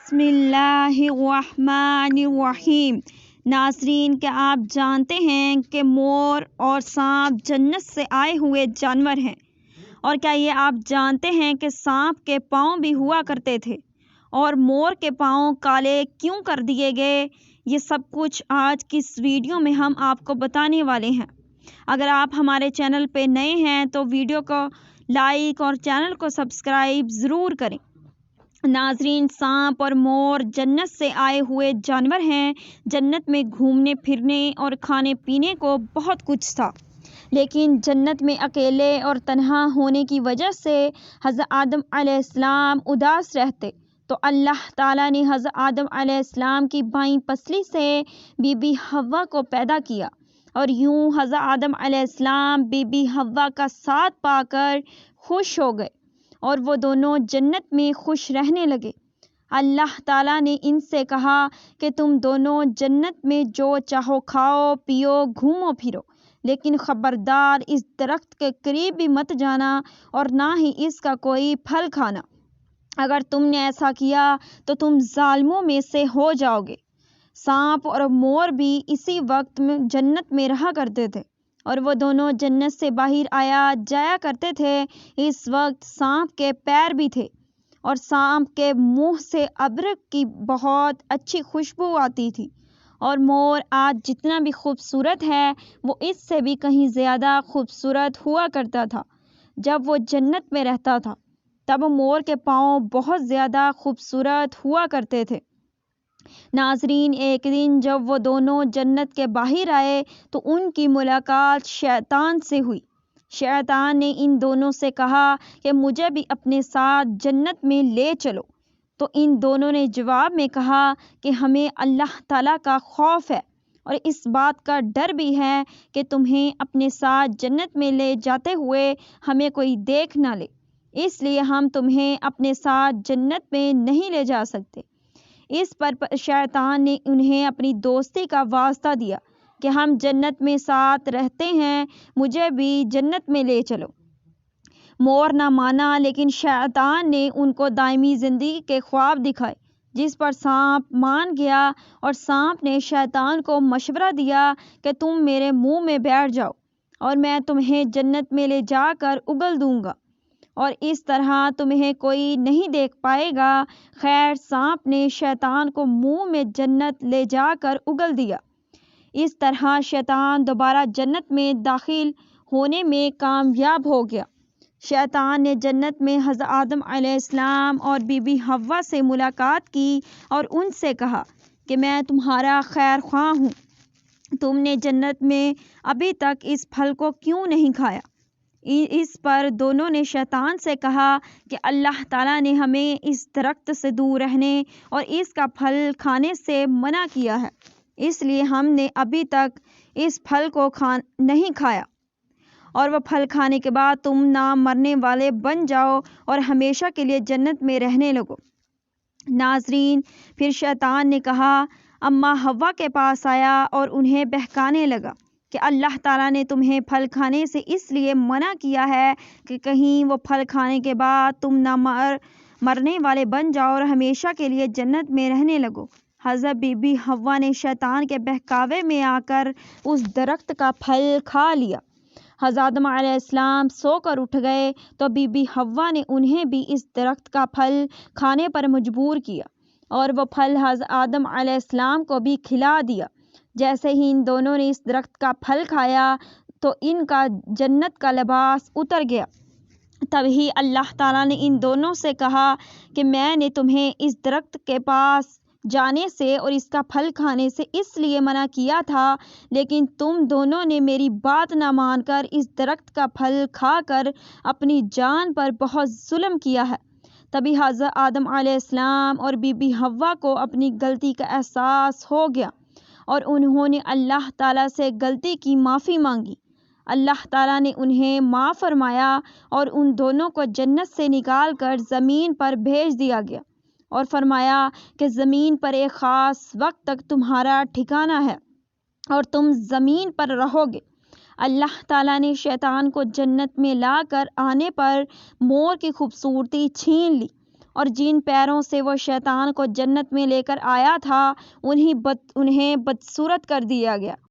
بسم اللہ الرحمن الرحیم۔ ناظرین، کیا آپ جانتے ہیں کہ مور اور سانپ جنت سے آئے ہوئے جانور ہیں؟ اور کیا یہ آپ جانتے ہیں کہ سانپ کے پاؤں بھی ہوا کرتے تھے اور مور کے پاؤں کالے کیوں کر دیے گئے؟ یہ سب کچھ آج کی اس ویڈیو میں ہم آپ کو بتانے والے ہیں۔ اگر آپ ہمارے چینل پہ نئے ہیں تو ویڈیو کو لائک اور چینل کو سبسکرائب ضرور کریں۔ ناظرین، سانپ اور مور جنت سے آئے ہوئے جانور ہیں۔ جنت میں گھومنے پھرنے اور کھانے پینے کو بہت کچھ تھا، لیکن جنت میں اکیلے اور تنہا ہونے کی وجہ سے حضرت آدم علیہ السلام اداس رہتے، تو اللہ تعالیٰ نے حضرت آدم علیہ السلام کی بائیں پسلی سے بی بی حوا کو پیدا کیا، اور یوں حضرت آدم علیہ السلام بی بی حوا کا ساتھ پا کر خوش ہو گئے اور وہ دونوں جنت میں خوش رہنے لگے۔ اللہ تعالیٰ نے ان سے کہا کہ تم دونوں جنت میں جو چاہو کھاؤ پیو گھومو پھرو، لیکن خبردار اس درخت کے قریب بھی مت جانا اور نہ ہی اس کا کوئی پھل کھانا۔ اگر تم نے ایسا کیا تو تم ظالموں میں سے ہو جاؤ گے۔ سانپ اور مور بھی اسی وقت میں جنت میں رہا کرتے تھے اور وہ دونوں جنت سے باہر آیا جایا کرتے تھے۔ اس وقت سانپ کے پیر بھی تھے اور سانپ کے منہ سے ابرک کی بہت اچھی خوشبو آتی تھی، اور مور آج جتنا بھی خوبصورت ہے وہ اس سے بھی کہیں زیادہ خوبصورت ہوا کرتا تھا۔ جب وہ جنت میں رہتا تھا تب مور کے پاؤں بہت زیادہ خوبصورت ہوا کرتے تھے۔ ناظرین، ایک دن جب وہ دونوں جنت کے باہر آئے تو ان کی ملاقات شیطان سے ہوئی۔ شیطان نے ان دونوں سے کہا کہ مجھے بھی اپنے ساتھ جنت میں لے چلو، تو ان دونوں نے جواب میں کہا کہ ہمیں اللہ تعالیٰ کا خوف ہے اور اس بات کا ڈر بھی ہے کہ تمہیں اپنے ساتھ جنت میں لے جاتے ہوئے ہمیں کوئی دیکھ نہ لے، اس لیے ہم تمہیں اپنے ساتھ جنت میں نہیں لے جا سکتے۔ اس پر شیطان نے انہیں اپنی دوستی کا واسطہ دیا کہ ہم جنت میں ساتھ رہتے ہیں، مجھے بھی جنت میں لے چلو۔ مور نہ مانا، لیکن شیطان نے ان کو دائمی زندگی کے خواب دکھائے، جس پر سانپ مان گیا، اور سانپ نے شیطان کو مشورہ دیا کہ تم میرے منہ میں بیٹھ جاؤ اور میں تمہیں جنت میں لے جا کر اگل دوں گا اور اس طرح تمہیں کوئی نہیں دیکھ پائے گا۔ خیر، سانپ نے شیطان کو منہ میں جنت لے جا کر اگل دیا۔ اس طرح شیطان دوبارہ جنت میں داخل ہونے میں کامیاب ہو گیا۔ شیطان نے جنت میں حضرت آدم علیہ السلام اور بی بی حوا سے ملاقات کی اور ان سے کہا کہ میں تمہارا خیر خواہ ہوں، تم نے جنت میں ابھی تک اس پھل کو کیوں نہیں کھایا؟ اس پر دونوں نے شیطان سے کہا کہ اللہ تعالیٰ نے ہمیں اس درخت سے دور رہنے اور اس کا پھل کھانے سے منع کیا ہے، اس لیے ہم نے ابھی تک اس پھل کو نہیں کھایا، اور وہ پھل کھانے کے بعد تم نہ مرنے والے بن جاؤ اور ہمیشہ کے لیے جنت میں رہنے لگو۔ ناظرین، پھر شیطان نے کہا اماں حوا کے پاس آیا اور انہیں بہکانے لگا کہ اللہ تعالیٰ نے تمہیں پھل کھانے سے اس لیے منع کیا ہے کہ کہیں وہ پھل کھانے کے بعد تم نہ مرنے والے بن جاؤ اور ہمیشہ کے لیے جنت میں رہنے لگو۔ حضرت بی بی حوا نے شیطان کے بہکاوے میں آ کر اس درخت کا پھل کھا لیا۔ حضرت آدم علیہ السلام سو کر اٹھ گئے تو بی بی حوا نے انہیں بھی اس درخت کا پھل کھانے پر مجبور کیا، اور وہ پھل حضرت آدم علیہ السلام کو بھی کھلا دیا۔ جیسے ہی ان دونوں نے اس درخت کا پھل کھایا تو ان کا جنت کا لباس اتر گیا۔ تبھی اللہ تعالیٰ نے ان دونوں سے کہا کہ میں نے تمہیں اس درخت کے پاس جانے سے اور اس کا پھل کھانے سے اس لیے منع کیا تھا، لیکن تم دونوں نے میری بات نہ مان کر اس درخت کا پھل کھا کر اپنی جان پر بہت ظلم کیا ہے۔ تبھی حضرت آدم علیہ السلام اور بی بی حوا کو اپنی غلطی کا احساس ہو گیا اور انہوں نے اللہ تعالیٰ سے غلطی کی معافی مانگی۔ اللہ تعالیٰ نے انہیں معاف فرمایا اور ان دونوں کو جنت سے نکال کر زمین پر بھیج دیا گیا اور فرمایا کہ زمین پر ایک خاص وقت تک تمہارا ٹھکانہ ہے اور تم زمین پر رہو گے۔ اللہ تعالیٰ نے شیطان کو جنت میں لا کر آنے پر مور کی خوبصورتی چھین لی اور جن پیروں سے وہ شیطان کو جنت میں لے کر آیا تھا انہیں بدصورت کر دیا گیا۔